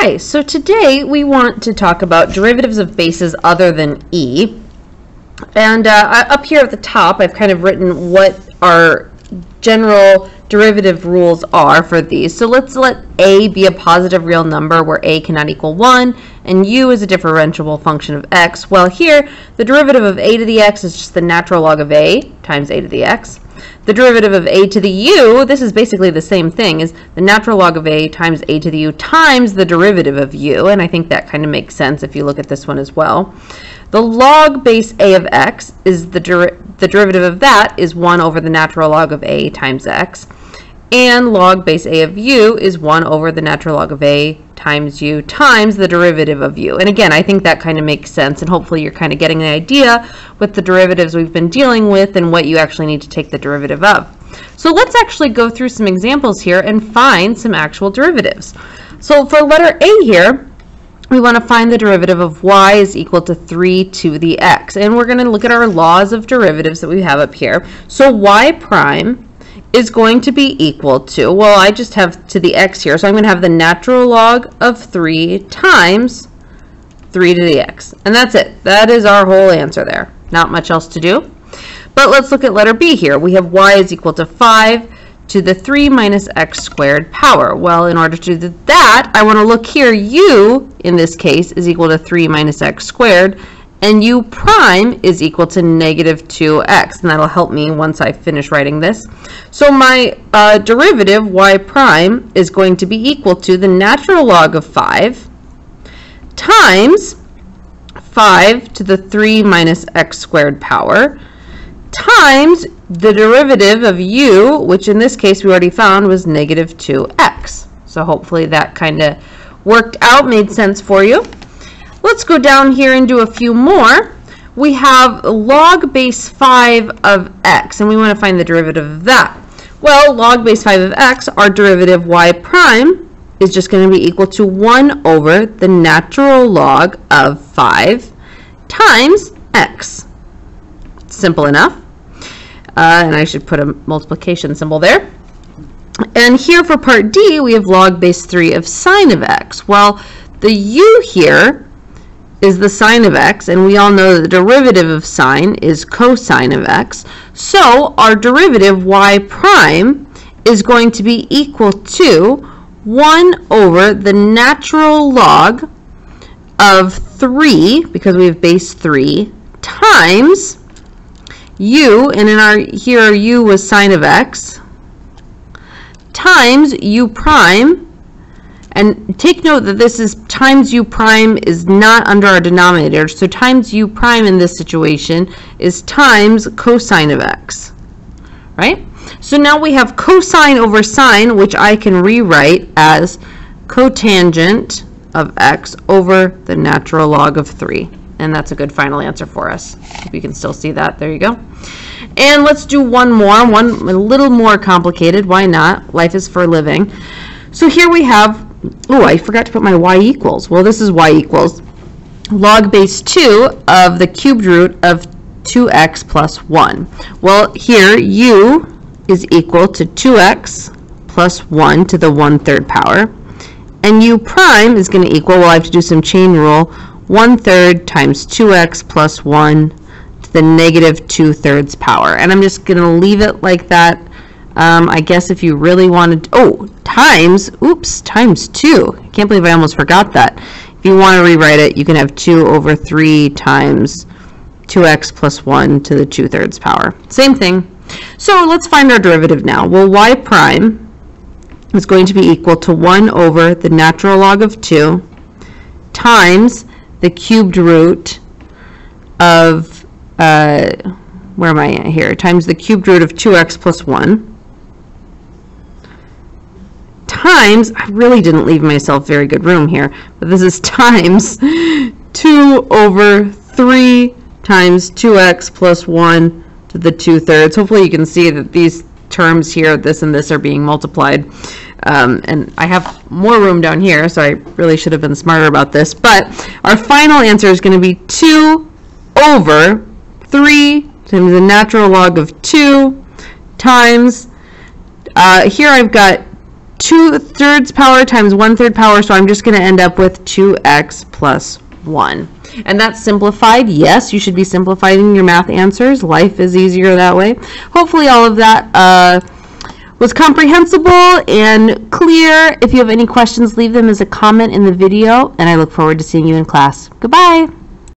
Hi, so today we want to talk about derivatives of bases other than e. And up here at the top, I've kind of written what our general derivative rules are for these. So let's let a be a positive real number where a cannot equal 1, and u is a differentiable function of x. Well, here, the derivative of a to the x is just the natural log of a times a to the x. The derivative of a to the u, this is basically the same thing, is the natural log of a times a to the u times the derivative of u, and I think that kind of makes sense if you look at this one as well. The log base a of x is the derivative of that is 1 over the natural log of a times x, and log base a of u is 1 over the natural log of a times u times the derivative of u. And again, I think that kind of makes sense, and hopefully you're kind of getting an idea with the derivatives we've been dealing with and what you actually need to take the derivative of. So let's actually go through some examples here and find some actual derivatives. So for letter A here, we want to find the derivative of y is equal to 3 to the x. And we're going to look at our laws of derivatives that we have up here. So y prime is going to be equal to, well, I just have to the x here, so I'm going to have the natural log of 3 times 3 to the x. And that's it. That is our whole answer there. Not much else to do. But let's look at letter B here. We have y is equal to 5 to the 3 minus x squared power. Well, in order to do that, I want to look here. U, in this case, is equal to 3 minus x squared, and u prime is equal to negative 2x, and that'll help me once I finish writing this. So my derivative, y prime, is going to be equal to the natural log of 5 times 5 to the 3 minus x squared power times the derivative of u, which in this case we already found was negative 2x. So hopefully that kind of worked out, made sense for you. Let's go down here and do a few more. We have log base 5 of x, and we want to find the derivative of that. Well, log base 5 of x, our derivative y prime, is just going to be equal to 1 over the natural log of 5 times x. Simple enough. And I should put a multiplication symbol there. And here for part D, we have log base 3 of sine of x. Well, the u here is the sine of x, and we all know that the derivative of sine is cosine of x. So our derivative y prime is going to be equal to 1 over the natural log of 3, because we have base 3, times u, and in our here u was sine of x, times u prime. And take note that this is times u prime is not under our denominator, so times u prime in this situation is times cosine of x, right? So now we have cosine over sine, which I can rewrite as cotangent of x over the natural log of 3. And that's a good final answer for us. If you can still see that, there you go. And let's do one more, one a little more complicated. Why not? Life is for living. So here we have, oh, I forgot to put my y equals. Well, this is y equals log base 2 of the cubed root of 2x plus 1. Well, here u is equal to 2x plus 1 to the 1/3 power. And u prime is going to equal, well, I have to do some chain rule, 1/3 times 2x plus 1 to the negative 2/3 power. And I'm just going to leave it like that. I guess if you really wanted, oh, times 2. I can't believe I almost forgot that. If you want to rewrite it, you can have 2 over 3 times 2x plus 1 to the 2/3 power. Same thing. So let's find our derivative now. Well, y prime is going to be equal to 1 over the natural log of 2 times the cubed root of, where am I at here? Times the cubed root of 2x plus 1. Times, I really didn't leave myself very good room here, but this is times 2 over 3 times 2x plus 1 to the 2/3. Hopefully you can see that these terms here, this and this, are being multiplied. And I have more room down here, so I really should have been smarter about this. But our final answer is going to be 2 over 3 times the natural log of 2 times, here I've got 2/3 power times 1/3 power, so I'm just going to end up with 2x plus 1. And that's simplified. Yes, you should be simplifying your math answers. Life is easier that way. Hopefully all of that was comprehensible and clear. If you have any questions, leave them as a comment in the video, and I look forward to seeing you in class. Goodbye.